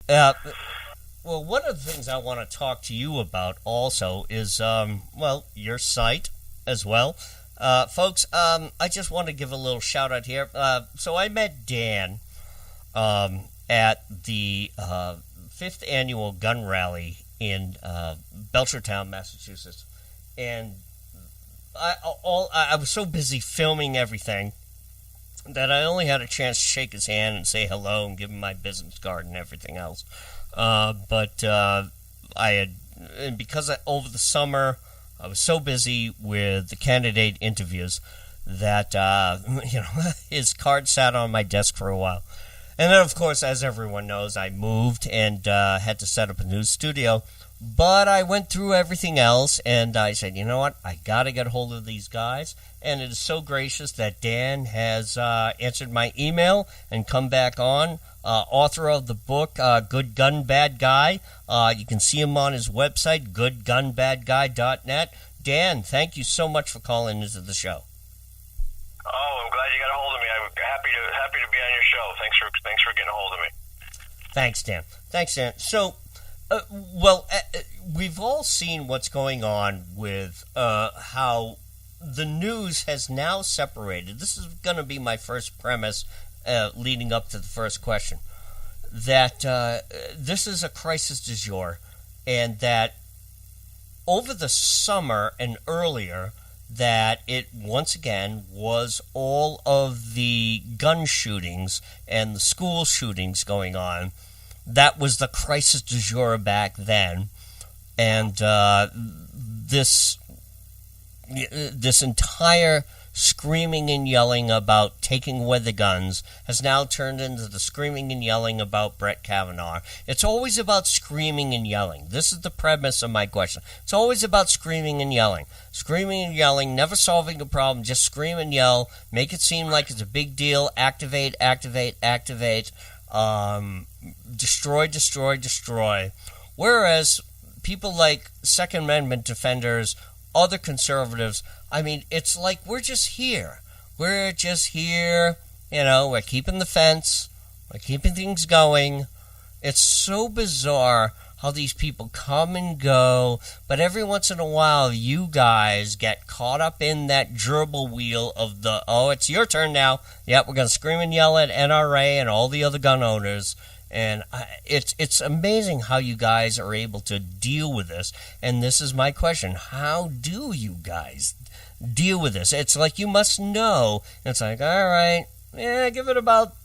Uh, well, one of the things I want to talk to you about also is, your site as well. Folks, I just want to give a little shout out here. So I met Dan at the fifth annual gun rally in Belchertown, Massachusetts, and I was so busy filming everything that I only had a chance to shake his hand and say hello and give him my business card and everything else. But I had, and because over the summer I was so busy with the candidate interviews that his card sat on my desk for a while. And then, of course, as everyone knows, I moved and had to set up a new studio. But I went through everything else, and I said, you know what, I got to get a hold of these guys. And it is so gracious that Dan has answered my email and come back on. Author of the book, Good Gun, Bad Guy. You can see him on his website, goodgunbadguy.net. Dan, thank you so much for calling into the show. Oh, I'm glad you got a hold of me. I'm happy to be on your show. Thanks for getting a hold of me. Thanks, Dan. So, we've all seen what's going on with how the news has now separated. This is going to be my first premise leading up to the first question. That this is a crisis du jour, and that over the summer and earlier, that it once again was all of the gun shootings and the school shootings going on. That was the crisis du jour back then, and this entire screaming and yelling about taking away the guns has now turned into the screaming and yelling about Brett Kavanaugh. It's always about screaming and yelling. This is the premise of my question. It's always about screaming and yelling. Screaming and yelling, never solving a problem, just scream and yell, make it seem like it's a big deal, activate, destroy. Whereas people like Second Amendment defenders, other conservatives, I mean, it's like we're just here. We're keeping the fence, we're keeping things going. It's so bizarre how these people come and go, but every once in a while you guys get caught up in that gerbil wheel of it's your turn now. Yep, we're going to scream and yell at NRA and all the other gun owners. And it's amazing how you guys are able to deal with this. And this is my question. How do you guys deal with this? It's like you must know. It's like, all right, give it about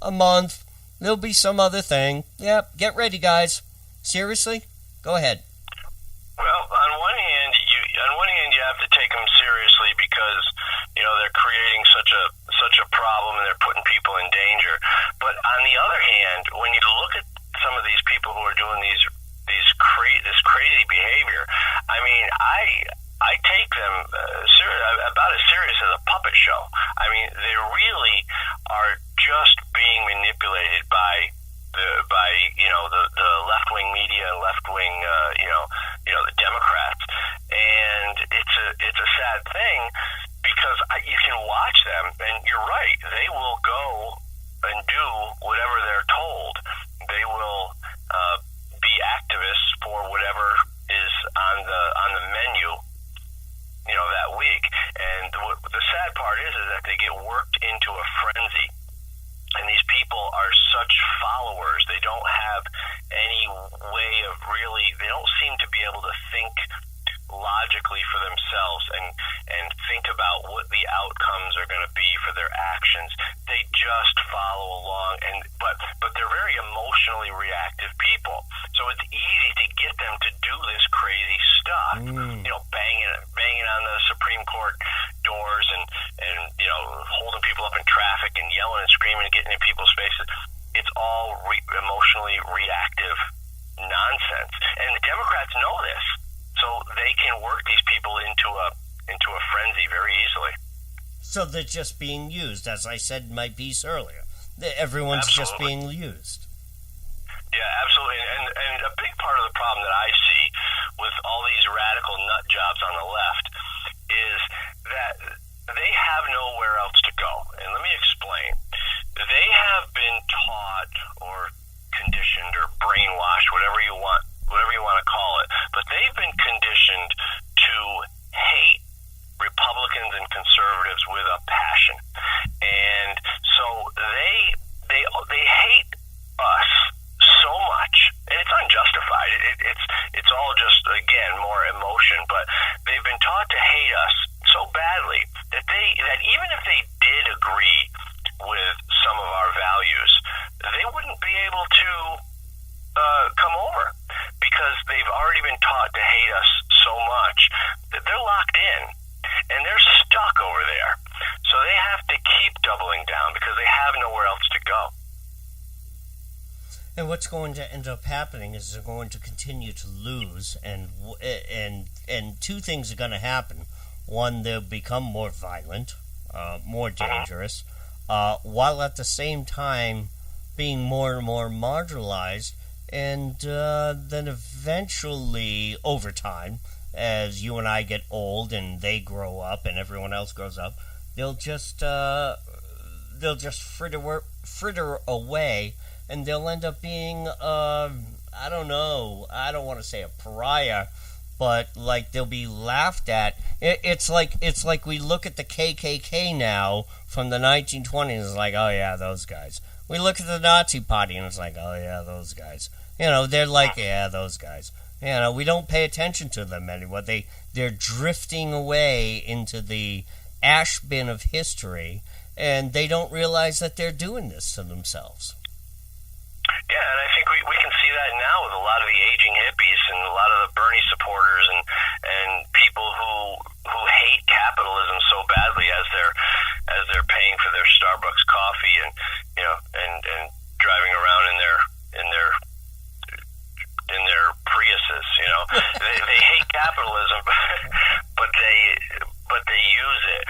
a month. There'll be some other thing. Yep, get ready, guys. Seriously? Go ahead. Well, on one hand, you have to take them seriously because they're creating such a problem and they're putting people in danger. But on the other hand, when you look at some of these people who are doing this crazy behavior, I mean, I take them about as serious as a puppet show. I mean, they really are just being manipulated by the left wing media and left wing the Democrats, and it's a sad thing because you can watch them, and you're right, they will go and do whatever they're told. They will be activists for whatever is on the menu, that week. And the sad part is that they get worked into a frenzy. And these people are such followers. They don't have any way of they don't seem to be able to think logically for themselves and think about what the outcomes are going to be for their actions. They just follow along, but they're very emotionally reactive people. So it's easy to get them to do this crazy stuff. Banging on the Supreme Court doors and holding people up in traffic and yelling and screaming and getting in people's faces. It's all emotionally reactive nonsense, and the Democrats know this. So they can work these people into a frenzy very easily. So they're just being used, as I said in my piece earlier. Everyone's Absolutely. Just being used. Yeah, absolutely. And a big part of the problem that I see with all these radical nut jobs on the left is that they have nowhere else to go. And let me explain. They have been taught or conditioned or because they've already been taught to hate us so much that they're locked in and they're stuck over there. So they have to keep doubling down because they have nowhere else to go. And what's going to end up happening is they're going to continue to lose, and two things are going to happen. One, they'll become more violent, more dangerous, while at the same time being more and more marginalized, and then eventually, over time, as you and I get old and they grow up and everyone else grows up, they'll just fritter away, and they'll end up being, I don't know, I don't want to say a pariah, but like they'll be laughed at. It's like we look at the KKK now from the 1920s. It's like, oh yeah, those guys. We look at the Nazi Party and it's like, oh yeah, those guys. They're like, yeah, those guys. We don't pay attention to them anymore. They're drifting away into the ash bin of history, and they don't realize that they're doing this to themselves. Yeah, and I think we can see that now with a lot of the aging hippies and a lot of the Bernie supporters and people who hate capitalism so badly as they're paying for their Starbucks coffee and driving around in their Priuses. They hate capitalism, but they use it.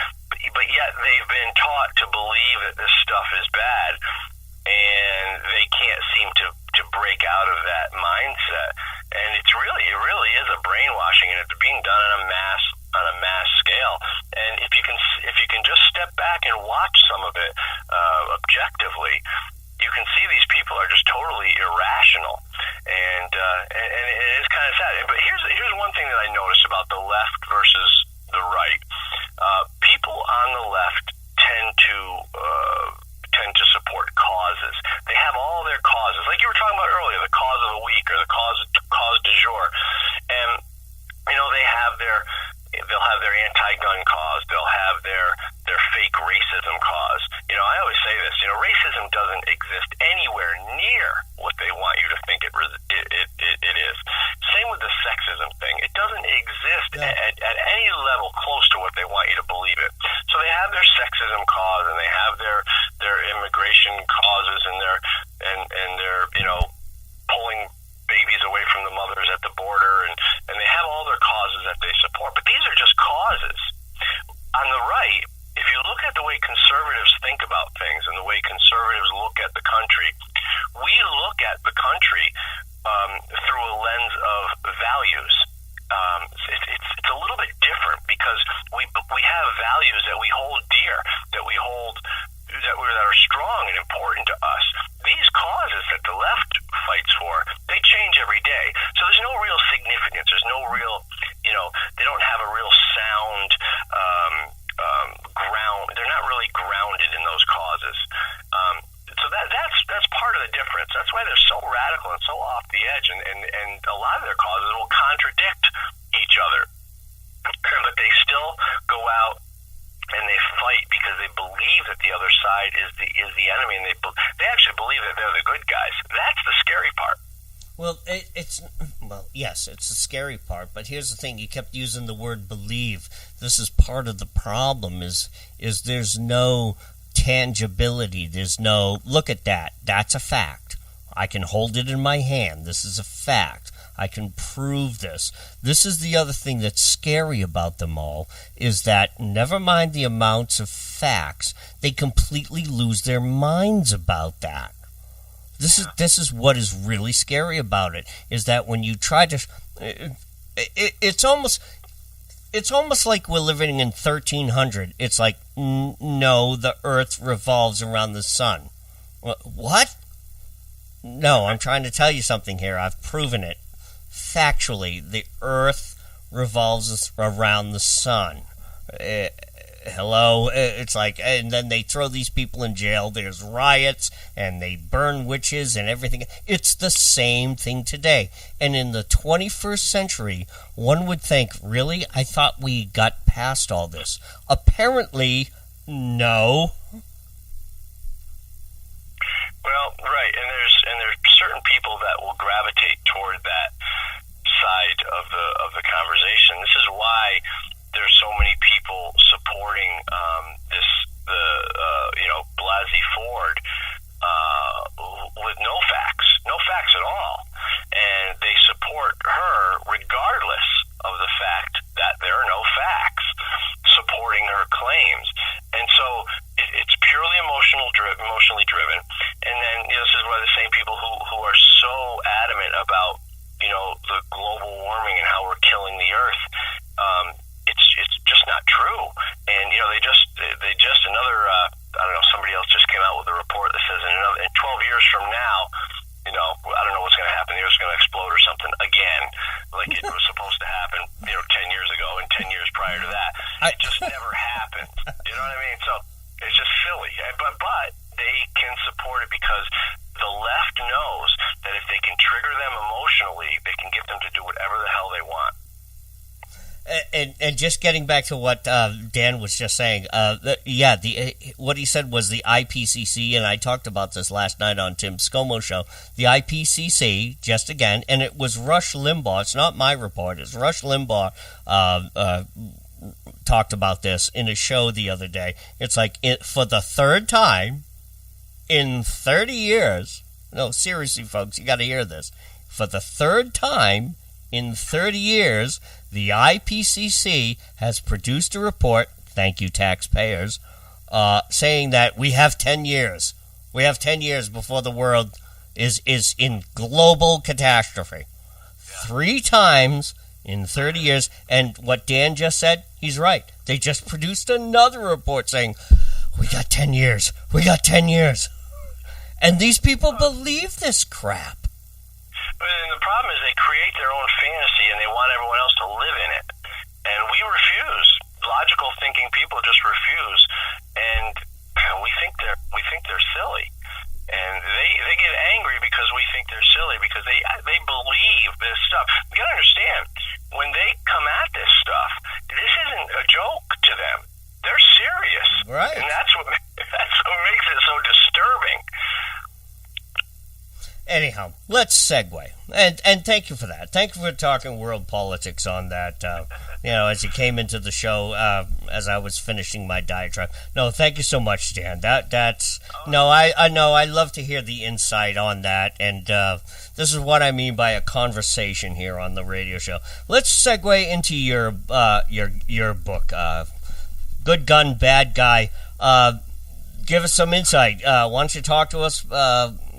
But yet they've been taught to believe that this stuff is bad, and they can't seem to break out of that mindset. And it really is a brainwashing, and it's being done on a mass scale. And if you can just step back and watch some of it objectively, you can see these people are just totally irrational, and it is kind of sad. But here's one thing that I noticed about the left versus the right. People on the left tend to support causes. They have all their causes, like you were talking about earlier, the cause of the week or the cause du jour, and they'll have their anti-gun cause, they'll have their fake racism cause. I always say this, racism doesn't exist anywhere near what they want you to think it is. Same with the sexism thing. It doesn't exist at any level close to what they want you to believe it. So they have their sexism cause, and they have their immigration causes, and their pulling babies away from the mothers at the border, and they have all their causes that they support. But these are just causes. On the right, if you look at the way conservatives think about things and the way conservatives look at the country, we look at the country through a lens of values. It's a little bit different because we have values that we hold dear, that are strong and important to us. These causes that the left fights for, they change every day. So there's no real significance. There's no real, they don't have a real sound ground. They're not really grounded in those causes. So that's part of the difference. That's why they're so radical and so off the edge, and a lot of their causes will contradict each other. But they still go out and they fight because they believe that the other side is the enemy, and they actually believe that they're the good guys. That's the scary part. Well, yes, it's the scary part, but here's the thing. You kept using the word believe. This is part of the problem, is there's no tangibility. There's no, look at that. That's a fact. I can hold it in my hand. This is a fact. I can prove this. This is the other thing that's scary about them all, is that never mind the amounts of facts, they completely lose their minds about that. This is what is really scary about it, is that when you try to, it's almost like we're living in 1300. It's like, no, the Earth revolves around the sun. What? No, I'm trying to tell you something here. I've proven it. Factually, the Earth revolves around the sun. Hello? It's like, and then they throw these people in jail. There's riots, and they burn witches and everything. It's the same thing today. And in the 21st century, one would think, really? I thought we got past all this. Apparently, no. Well, right, and there's certain people that will gravitate toward that global warming and how we're killing the earth. It's just not true. And they just another I don't know, somebody else just came out with a report that says in 12 years from now, I don't know what's going to happen. The Earth's going to explode or something again, like it was supposed to happen 10 years ago and 10 years prior to that. It just never happened. You know what I mean? So it's just silly. But they can support it because the left knows that if they can trigger them emotionally, they can get them to do whatever the hell they want. And just getting back to what Dan was just saying, what he said was the IPCC, and I talked about this last night on Tim ScoMo's show. The IPCC, just again, and it was Rush Limbaugh. It's not my report. It's Rush Limbaugh talked about this in a show the other day. It's like for the third time in 30 years. No, seriously, folks, you got to hear this. For the third time in 30 years, the IPCC has produced a report, thank you taxpayers, saying that we have 10 years. We have 10 years before the world is in global catastrophe. 3 times in 30 years. And what Dan just said, he's right. They just produced another report saying, we got 10 years. We got 10 years. And these people believe this crap. And the problem is they create their own fantasy and they want everyone else to live in it. And we refuse. Logical thinking people just refuse. And we think they're silly. And they get angry because we think they're silly because they believe this stuff. You gotta understand, when they come at this stuff, this isn't a joke to them. They're serious. Right. And that's what makes it so disturbing. Anyhow, let's segue, and thank you for that. Thank you for talking world politics on that. As you came into the show, as I was finishing my diatribe. No, thank you so much, Dan. I know. I love to hear the insight on that, and this is what I mean by a conversation here on the radio show. Let's segue into your book, Good Gun, Bad Guy. Give us some insight. Why don't you talk to us?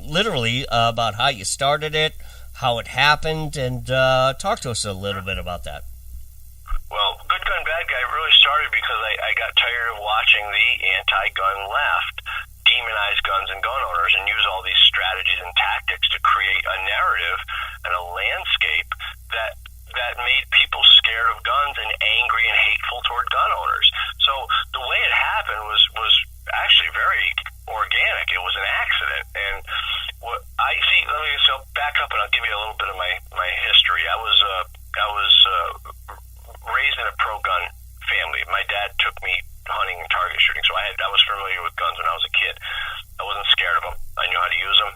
Literally about how you started it, how it happened, and talk to us a little bit about that. Well, Good Gun, Bad Guy really started because I got tired of watching the anti-gun left demonize guns and gun owners and use all these strategies and tactics to create a narrative and a landscape that made people scared of guns and angry and hateful toward gun owners. So the way it happened was actually very organic. It was an accident. And what I see, let me back up and I'll give you a little bit of my history. I was raised in a pro-gun family. My dad took me hunting and target shooting, so I was familiar with guns when I was a kid. I wasn't scared of them. I knew how to use them,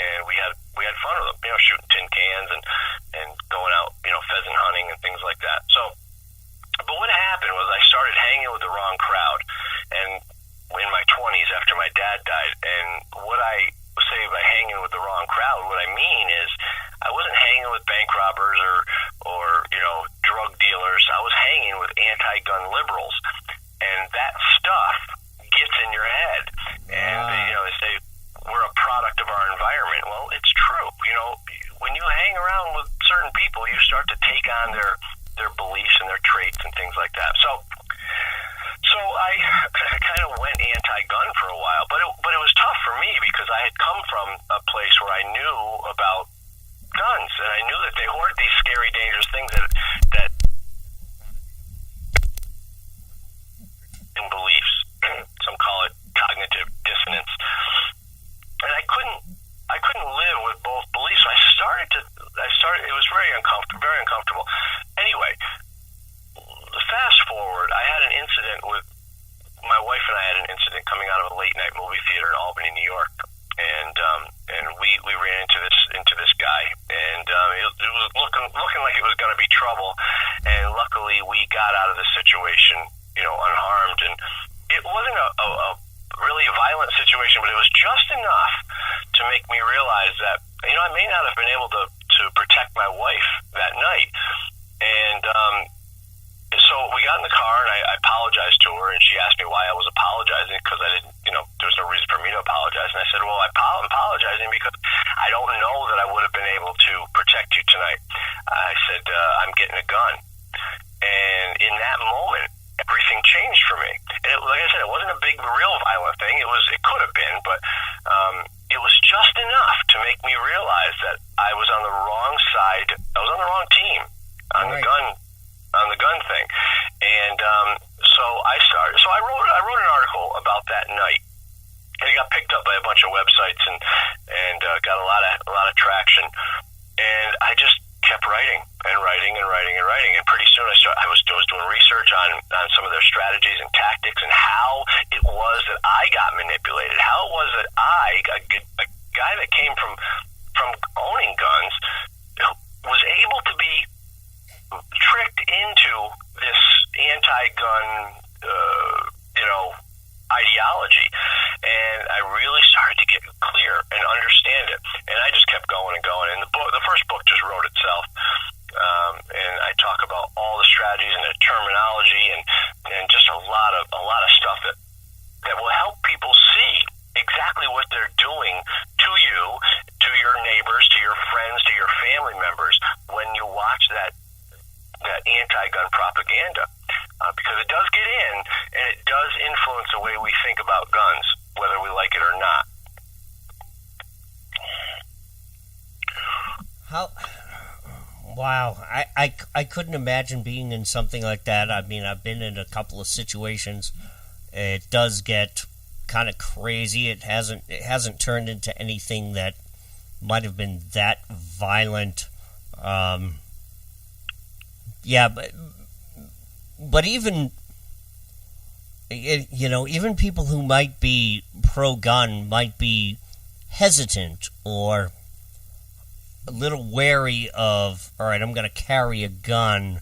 and we had fun with them, shooting tin cans and going out, pheasant hunting and things like that. So, but what happened was I started hanging with the wrong crowd, and in my 20s after my dad died. And what I say by hanging with the wrong crowd, what I mean is I wasn't hanging with bank robbers or drug dealers. I was hanging with anti-gun liberals, and that stuff gets in your head. And they say we're a product of our environment. Well, it's true. When you hang around with certain people, you start to take on their beliefs and their traits and things like that. So I kind of went anti-gun for a while, but it was tough for me because I had come from a place where I knew about guns, and I knew that they hoard these scary, dangerous things that in beliefs. Some call it cognitive dissonance, and I couldn't live with both beliefs. So I started. It was very uncomfortable. Anyway, fast forward, I had an incident with my wife and I had an incident coming out of a late night movie theater in Albany, New York, and we ran into this guy, and it was looking like it was going to be trouble, and luckily we got out of the situation, unharmed, and it wasn't a really violent situation, but it was just enough to make me realize that I may not have been able to protect my wife that night, and so we got in the car, and I apologized to her, and she asked me why I was apologizing, because I didn't, there was no reason for me to apologize. And I said, well, I'm apologizing because I don't know that I would have been able to protect you tonight. I I was on the wrong side. I was on the wrong team on the gun thing, and so I started. So I wrote an article about that night, and it got picked up by a bunch of websites and got a lot of traction. And I just kept writing and writing and writing and writing, and pretty soon I was doing research on some of their strategies and tactics and how it was that I got manipulated, how it was that a guy that came from owning guns, was able to be tricked into this anti-gun, ideology. And I really started to get clear and understand it. And I just kept going and going. And the first book just wrote itself. And I talk about all the strategies and the terminology and just a lot of stuff that will help people see exactly what they're doing to you, to your neighbors, to your friends, to your family members when you watch that anti-gun propaganda, because it does get in and it does influence the way we think about guns, whether we like it or not. Wow, I couldn't imagine being in something like that. I mean, I've been in a couple of situations. It does get kind of crazy. It hasn't turned into anything that might have been that violent. Yeah, but even even people who might be pro-gun might be hesitant or a little wary of, all right, I'm going to carry a gun.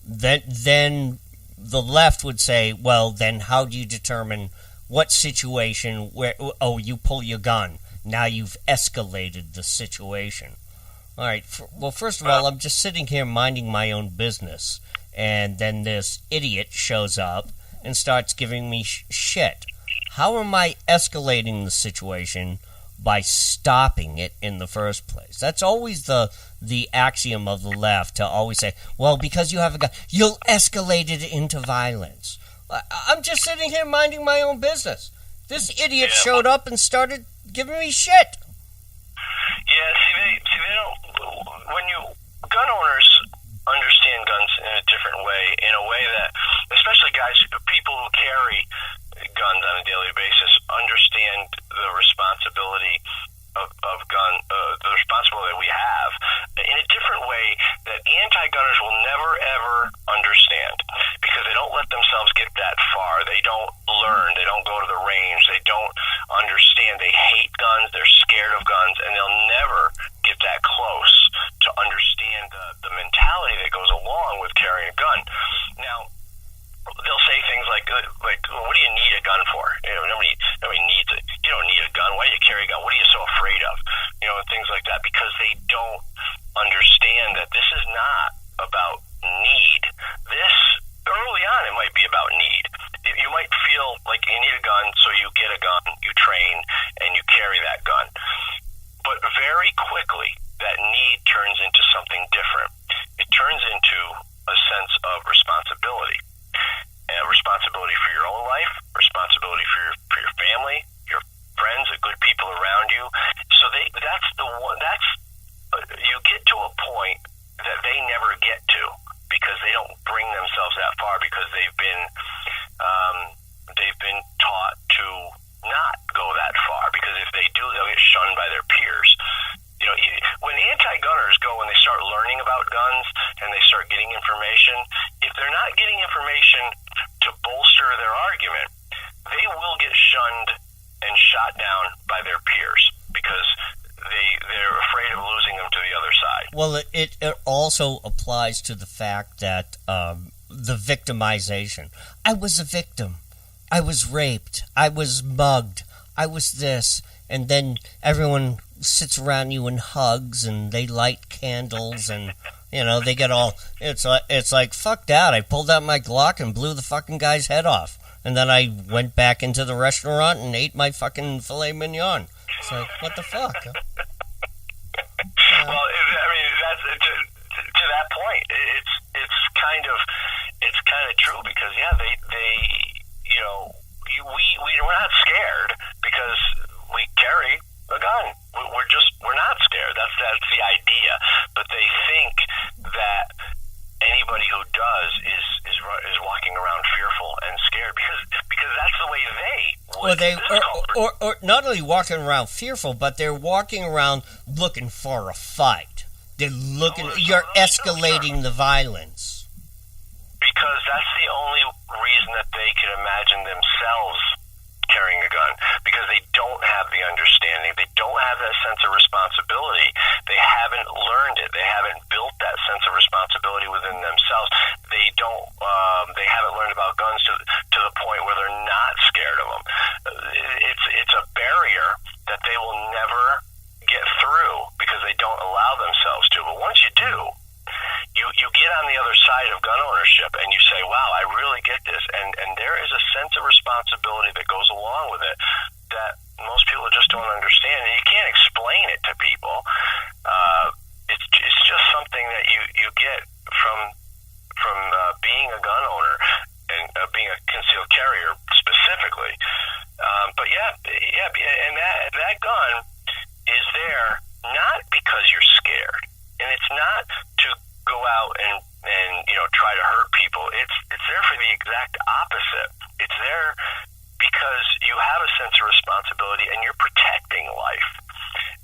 Then the left would say, well, then how do you determine what situation where, oh, you pull your gun. Now you've escalated the situation. All right, well, first of all, I'm just sitting here minding my own business, and then this idiot shows up and starts giving me shit. How am I escalating the situation? By stopping it in the first place. That's always the axiom of the left, to always say, well, because you have a gun, you'll escalate it into violence. I'm just sitting here minding my own business. This idiot showed up and started giving me shit. Yeah, see, they don't. When gun owners understand guns in a different way, in a way that, especially people who carry guns on a daily basis, understand the responsibility of gun, the responsibility that we have, in a different way that anti-gunners will never ever understand, because they don't let themselves get that far. They don't learn. They don't go to the range. They don't understand. They hate guns. They're scared of guns, and they'll never get that close to understand the mentality that goes along with carrying a gun. Now, they'll say things like, well, what do you need a gun for? Nobody needs it. You don't need a gun. Why do you carry a gun? What are you so afraid of? And things like that, because they don't understand that this is not about need. This, early on, it might be about need. You might feel like you need a gun, so you get a gun, you train, and you carry that gun. But very quickly, that need turns into something different. It turns into a sense of responsibility. Responsibility for your own life, responsibility for your family, your friends, the good people around you. So that's the one. You get to a point that they never get to, because they don't bring themselves that far, because they've been taught to not go that far, because if they do, they'll get shunned by their peers. When anti-gunners go and they start learning about guns and they start getting information, if they're not getting information to bolster their argument, they will get shunned and shot down by their peers, because they're afraid of losing them to the other side. Well, it also applies to the fact that the victimization. I was a victim. I was raped. I was mugged. I was this. And then everyone sits around you and hugs, and they light candles, and they get all. It's like fuck that. I pulled out my Glock and blew the fucking guy's head off, and then I went back into the restaurant and ate my fucking filet mignon. It's like, what the fuck? Well, I mean, that's to that point. It's kind of true, because we're not scared because we carry a gun. We're not That's the idea. But they think that anybody who does is walking around fearful and scared because that's the way they would. Or not only walking around fearful, but they're walking around looking for a fight. They're looking. You're escalating the violence. Because that's the only reason that they can imagine themselves carrying a gun, because they don't have the understanding. They don't have that sense of responsibility. They haven't learned it. They haven't built that sense of responsibility within themselves. They don't. They haven't learned about guns to the point where they're not scared of them. It's a barrier that they will never get through because they don't allow themselves to. But once you do, you get on the other side of gun ownership and you say, wow, I really get this. And there is a sense of responsibility that goes along with it that most people just don't understand. And you can't explain it to people. It's just something that you get from being a gun owner and being a concealed carrier specifically. But and that gun is there not because you're scared. And it's not to go out and try to hurt people. It's there for the exact opposite. It's there because you have a sense of responsibility and you're protecting life.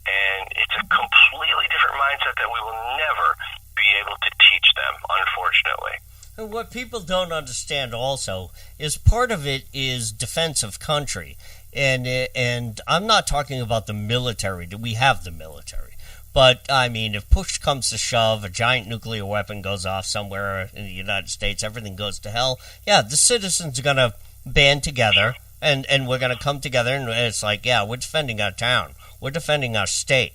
And it's a completely different mindset that we will never be able to teach them, unfortunately. And what people don't understand also is part of it is defense of country. And I'm not talking about the military. We have the military. But, I mean, if push comes to shove, a giant nuclear weapon goes off somewhere in the United States, everything goes to hell, yeah, the citizens are going to band together, and we're going to come together, and it's like, yeah, we're defending our town. We're defending our state.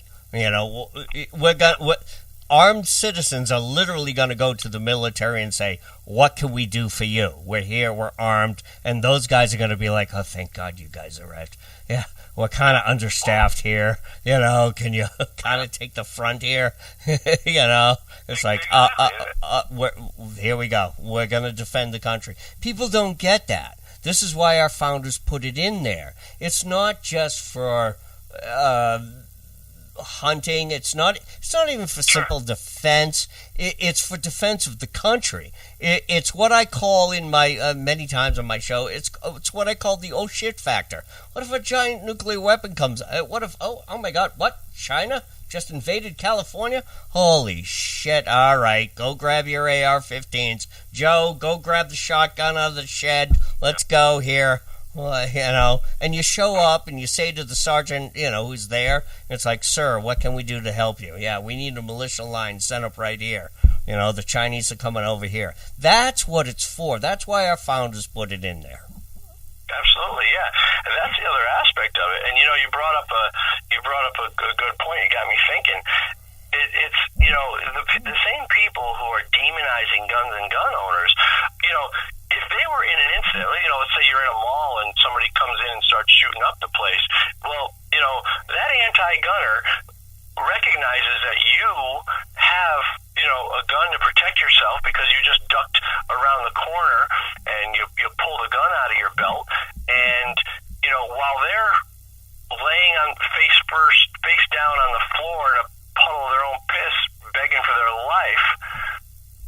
Armed citizens are literally going to go to the military and say, what can we do for you? We're here, we're armed, and those guys are going to be like, oh, thank God you guys arrived. Yeah. We're kind of understaffed here, can you kind of take the front here? It's like, here we go. We're going to defend the country. People don't get that. This is why our founders put it in there. It's not just for hunting. It's not even for simple defense. It's for defense of the country. It's what I call in my many times on my show. It's what I call the oh shit factor. What if a giant nuclear weapon comes? What if oh my God, what, China just invaded California? Holy shit! All right, go grab your AR-15s. Joe, go grab the shotgun out of the shed. Let's go here. And you show up and you say to the sergeant, who's there, it's like, sir, what can we do to help you? Yeah, we need a militia line set up right here. The Chinese are coming over here. That's what it's for. That's why our founders put it in there. Absolutely, yeah. And that's the other aspect of it. And, you brought up a good point. You got me thinking. It's the same people who are demonizing guns and gun owners, if they were in an incident, let's say you're in a mall and somebody comes in and starts shooting up the place, well, that anti-gunner recognizes that you have, a gun to protect yourself because you just ducked around the corner and you pulled a gun out of your belt, and, while they're laying on face down on the floor in a puddle of their own piss, begging for their life,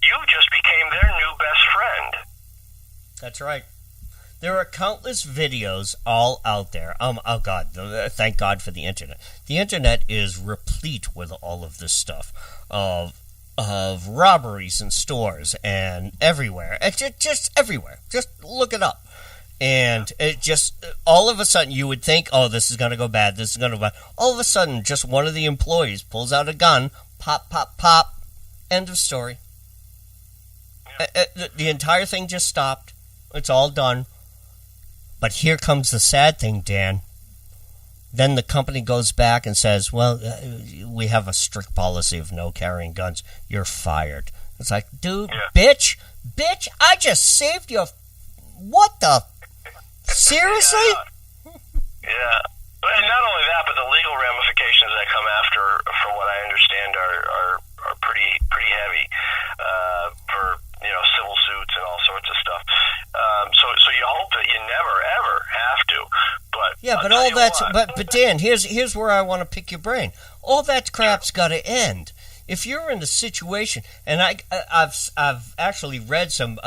you just became their new best friend. That's right. There are countless videos all out there. Oh God, thank God for the internet. The internet is replete with all of this stuff of robberies in stores and everywhere. It's just everywhere. Just look it up. And it just, all of a sudden, you would think, oh, this is going to go bad, this is going to go bad. All of a sudden, just one of the employees pulls out a gun, pop, pop, pop, end of story. The entire thing just stopped. It's all done. But here comes the sad thing, Dan. Then the company goes back and says, well, we have a strict policy of no carrying guns. You're fired. It's like, dude, bitch, I just saved your... What the... Seriously? Yeah. And not only that, but the legal ramifications that come after, from what I understand, are pretty heavy for civil suits and all sorts of stuff. So you hope that you never ever have to. But yeah, but all that's but Dan, here's where I want to pick your brain. All that crap's got to end. If you're in a situation, and I've actually read some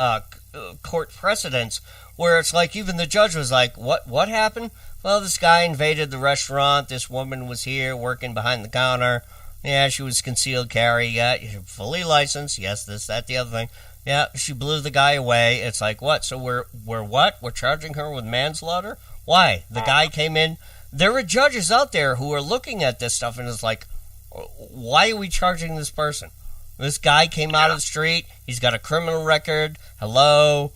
court precedents where it's like even the judge was like, what happened? Well, this guy invaded the restaurant. This woman was here working behind the counter. Yeah, she was concealed carry. Yeah, fully licensed. Yes, this, that, the other thing. Yeah, she blew the guy away. It's like, what? So we're what? We're charging her with manslaughter? Why? The guy came in. There are judges out there who are looking at this stuff and it's like, why are we charging this person? This guy came out of the street. He's got a criminal record. Hello.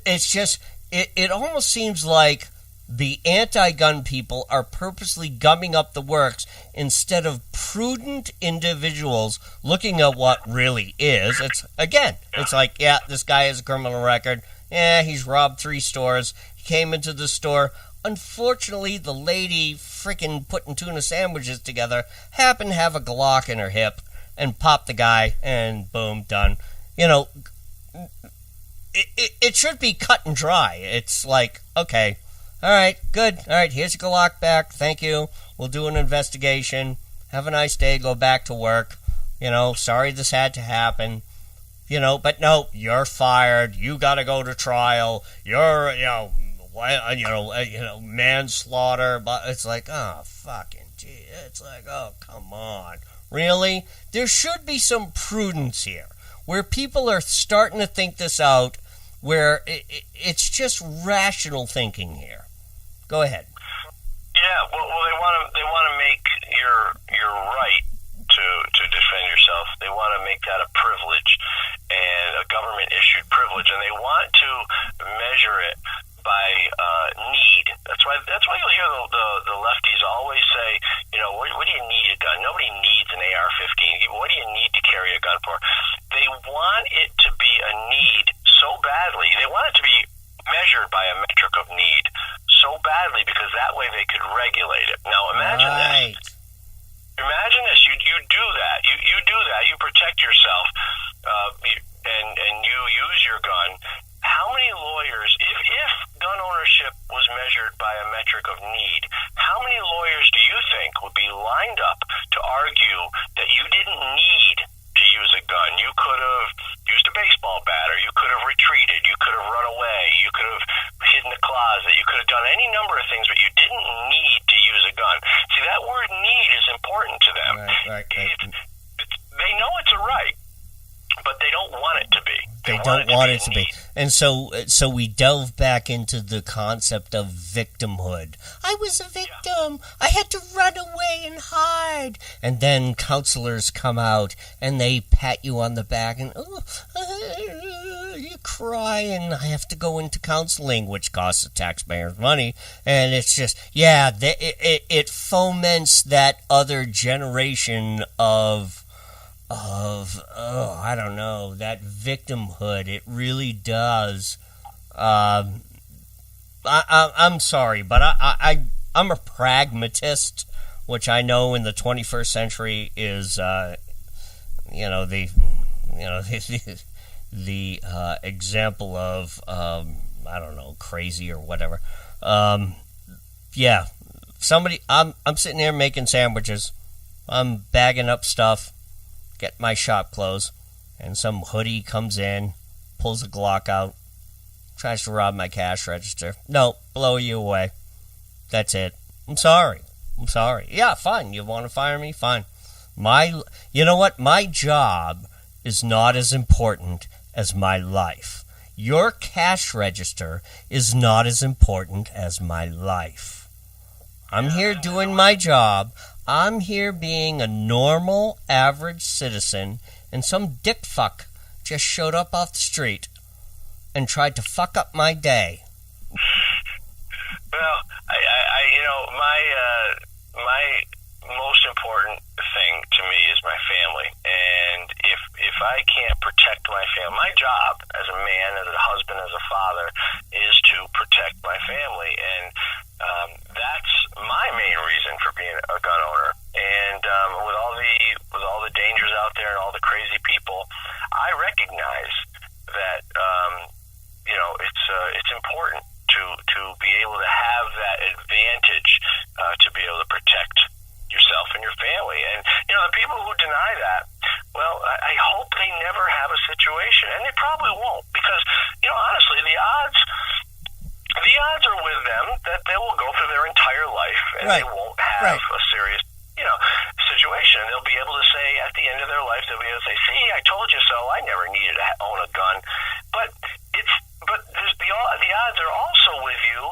It's just, it almost seems like the anti-gun people are purposely gumming up the works instead of prudent individuals looking at what really is. It's like, yeah, this guy has a criminal record. Yeah, he's robbed 3 stores. He came into the store. Unfortunately, the lady freaking putting tuna sandwiches together happened to have a Glock in her hip and popped the guy, and boom, done. You know, it should be cut and dry. It's like, okay, all right, good. All right, here's your Glock back. Thank you. We'll do an investigation. Have a nice day. Go back to work. You know, sorry this had to happen. You know, but no, you're fired. You got to go to trial. You're, manslaughter. But it's like, oh, fucking gee. It's like, oh, come on. Really? There should be some prudence here, where people are starting to think this out, where it's just rational thinking here. Go ahead. Yeah, well, they want to make your right to defend yourself. They want to make that a privilege, and a government issued privilege, and they want to measure it by need. That's why you'll hear the lefties always say, you know, what do you need a gun? Nobody needs an AR-15. What do you need to carry a gun for? They want it to be a need so badly. They want it to be measured by a metric of need so badly because that way they could regulate it. Now imagine this. Imagine this. You do that. You do that. You protect yourself, and you use your gun. How many lawyers, if gun ownership was measured by a metric of need, how many lawyers do you think would be lined up to argue that you didn't need to use a gun? You could have used a baseball bat, or you could have retreated, you could have run away, you could have hid in the closet, you could have done any number of things, but you didn't need to use a gun. See, that word need is important to them. Right. They know it's a right, but they don't want it to be. They don't want it to be. And so we delve back into the concept of victimhood. I was a victim. I had to run away and hide. And then counselors come out and they pat you on the back and you cry, and I have to go into counseling, which costs the taxpayers money. And it's just, yeah, it foments that other generation of I don't know, that victimhood. It really does. I'm sorry, but I'm a pragmatist, which I know in the 21st century is the example of I don't know, crazy or whatever. Yeah, somebody. I'm sitting there making sandwiches. I'm bagging up stuff. Get my shop closed, and some hoodie comes in, pulls a Glock out, tries to rob my cash register. No, blow you away. That's it. I'm sorry. Yeah, fine. You want to fire me? Fine. You know what? My job is not as important as my life. Your cash register is not as important as my life. I'm here doing my job. I'm here being a normal, average citizen, and some dick fuck just showed up off the street and tried to fuck up my day. Well, my most important thing to me is my family, and if I can't protect my family, my job as a man, as a husband, as a father, is to protect my family, and that's my main reason for being a gun owner. And with all the dangers out there and all the crazy people, I recognize that it's important to be able to have that advantage people who deny that, well, I hope they never have a situation, and they probably won't, because, honestly, the odds are with them that they will go through their entire life and they won't have a serious, situation. They'll be able to say at the end of their life, they'll be able to say, "See, I told you so. I never needed to own a gun." But the odds are also with you.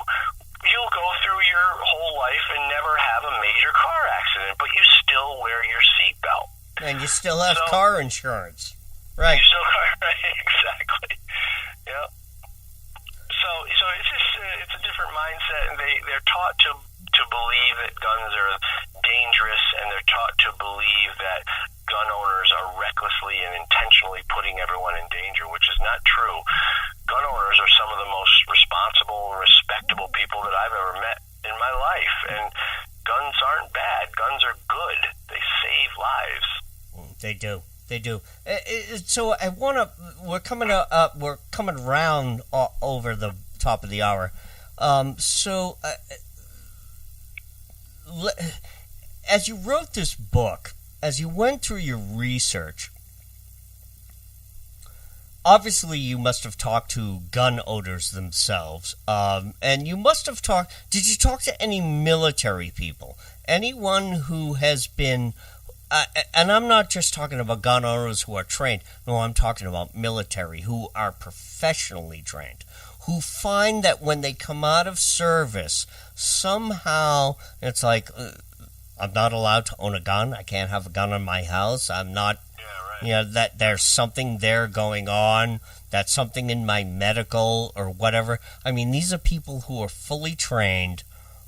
You'll go through your whole life and never have a major car accident, but you still wear your seatbelt. And you still have car insurance. Right. You still right, exactly. Yeah. So it's a different mindset, and they're taught to believe that guns are dangerous, and they're taught to believe that gun owners are recklessly and intentionally putting everyone in danger, which is not true. Gun owners are some of the most responsible and respectable people that I've ever met in my life, and guns aren't bad. Guns are good. They save lives. They do. They do. So I want to. We're coming up. We're coming around over the top of the hour. As you wrote this book, as you went through your research, obviously you must have talked to gun owners themselves, and you must have talked. Did you talk to any military people? Anyone who has been. And I'm not just talking about gun owners who are trained. No, I'm talking about military who are professionally trained, who find that when they come out of service, somehow it's like, I'm not allowed to own a gun. I can't have a gun in my house. I'm not, that there's something there going on. That's something in my medical or whatever. I mean, these are people who are fully trained,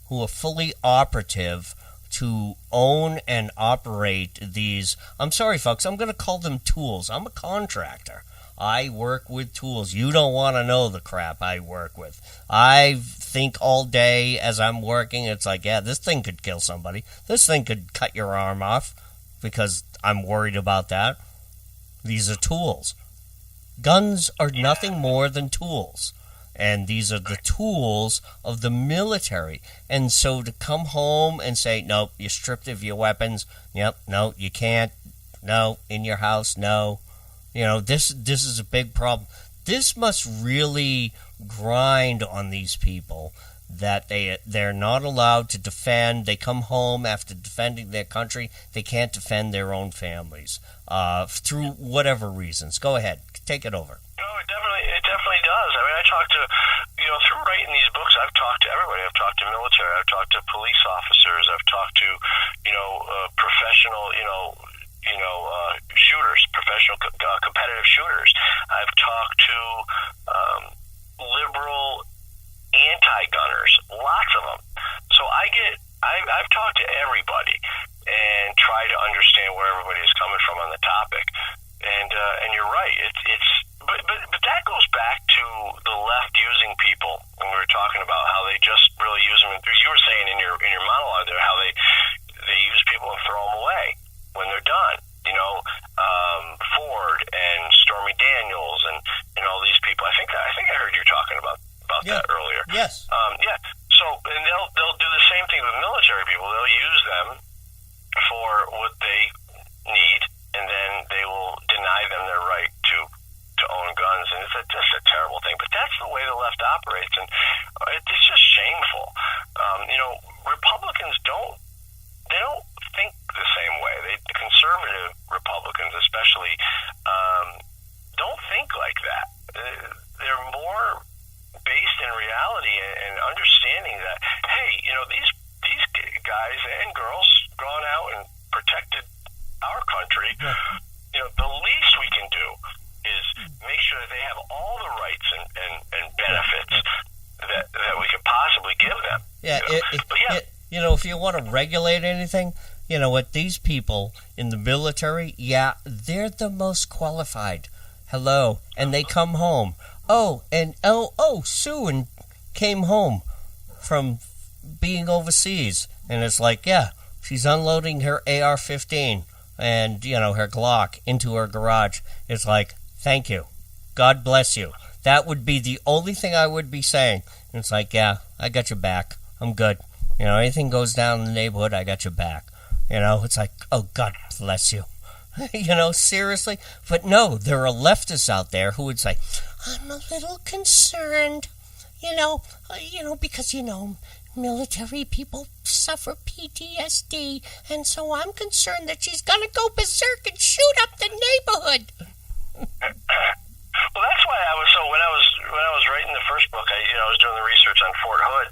who are fully operative, to own and operate these. I'm sorry, folks, I'm going to call them tools. I'm a contractor. I work with tools. You don't want to know the crap I work with. I think all day as I'm working, it's like, yeah, this thing could kill somebody. This thing could cut your arm off because I'm worried about that. These are tools. Guns are nothing more than tools. And these are the tools of the military. And so to come home and say, nope, you're stripped of your weapons. Yep, no, you can't. No, in your house, no. This is a big problem. This must really grind on these people that they're not allowed to defend. They come home after defending their country. They can't defend their own families through whatever reasons. Go ahead. Take it over. No, it definitely does. I mean, I talked to, through writing these books, I've talked to everybody. I've talked to military. I've talked to police officers. I've talked to, professional, shooters, professional competitive shooters. I've talked to liberal anti-gunners, lots of them. So I've talked to everybody and tried to understand where everybody is coming from on the topic. And you're right. But that goes back to the left using people when we were talking about how they just really use them. You were saying in your monologue there how they use people and throw them away when they're done. Ford and Stormy Daniels and all these people. I think I heard you talking about that earlier. Yes. So and they'll do the same thing with military people. They'll use them for what they need, and then they will deny them their right to own guns, and it's just a terrible thing. But that's the way the left operates, and it's just shameful. Republicans don't think the same way. The conservative Republicans, especially, don't think like that. They're more based in reality and understanding that, hey, these guys and girls gone out and protected our country. The least we can do is make sure that they have all the rights and benefits that we could possibly give them. If you want to regulate anything, what these people in the military, they're the most qualified. Hello, and they come home. Sue came home from being overseas, and it's like, she's unloading her AR-15 and, her Glock into her garage. It's like, thank you. God bless you. That would be the only thing I would be saying. And it's like, I got your back. I'm good. Anything goes down in the neighborhood, I got your back. It's like, oh, God bless you. Seriously. But no, there are leftists out there who would say, I'm a little concerned, because, military people suffer PTSD, and so I'm concerned that she's going to go berserk and shoot up the neighborhood. Well, that's why when I was writing the first book, I was doing the research on Fort Hood,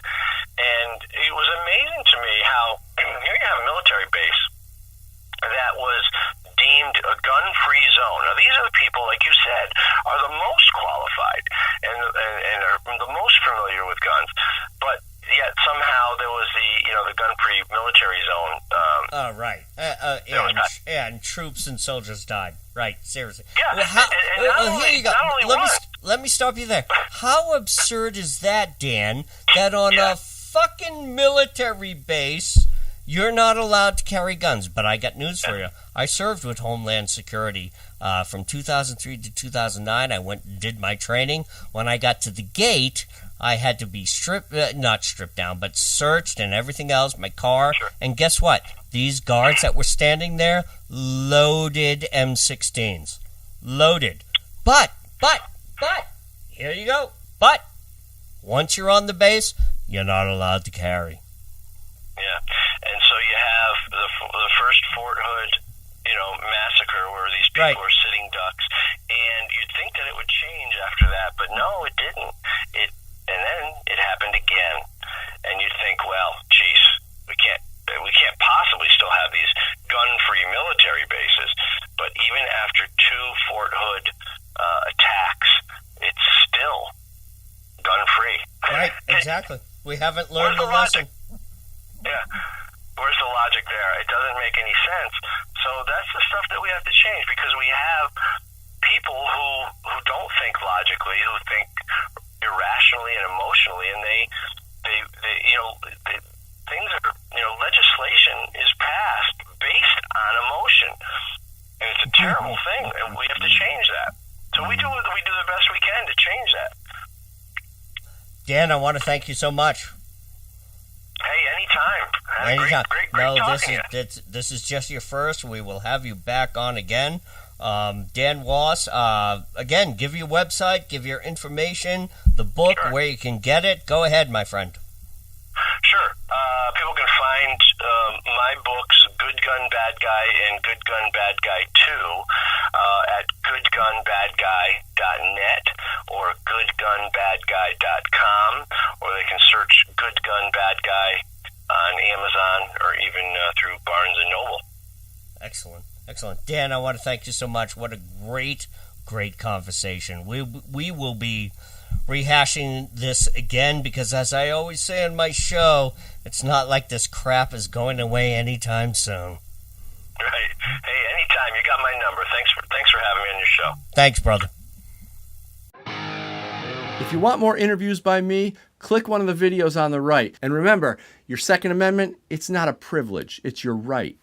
and it was amazing to me how here you have a military base that was deemed a gun-free zone. Now, these are the people, like you said, are the most qualified and are the most familiar with guns, but yet somehow there was the gun-free military zone. Right. And troops and soldiers died. Right, seriously. Yeah, here you go. Let me stop you there. How absurd is that, Dan, that on a fucking military base, you're not allowed to carry guns? But I got news for you. I served with Homeland Security from 2003 to 2009. I went and did my training. When I got to the gate, I had to be not stripped down, but searched and everything else, my car. Sure. And guess what? These guards that were standing there, loaded M16s. Loaded. But, here you go. But, once you're on the base, you're not allowed to carry. Yeah. And so you have the first Fort Hood, massacre where these people are sitting ducks. And you'd think that it would change after that, but no, it didn't. And then it happened again. And you'd think, well, geez, we can't possibly still have these gun-free military bases. But even after 2 Fort Hood attacks, it's still gun-free. Right, exactly. We haven't learned the lesson. Yeah. Where's the logic there? It doesn't make any sense. So that's the stuff that we have to change, because we have people who don't think logically, who think irrationally and emotionally, and they things are, legislation is passed based on emotion, and it's a terrible thing, and we have to change that. So we do the best we can to change that. Dan, I want to thank you so much. Hey, anytime. Anytime. Great no, talking to you. This is just your first. We will have you back on again. Dan Wos, again, give your website, give your information, the book, Sure. where you can get it. Go ahead, my friend. Sure. People can find my books, Good Gun, Bad Guy, and Good Gun, Bad Guy 2 at goodgunbadguy.net or goodgunbadguy.com, or they can search Good Gun, Bad Guy on Amazon or even through Barnes & Noble. Excellent. Dan, I want to thank you so much. What a great conversation. We will be rehashing this again, because as I always say on my show, it's not like this crap is going away anytime soon. Right. Hey, anytime. You got my number. Thanks for having me on your show. Thanks, brother. If you want more interviews by me, click one of the videos on the right. And remember, your Second Amendment, it's not a privilege, it's your right.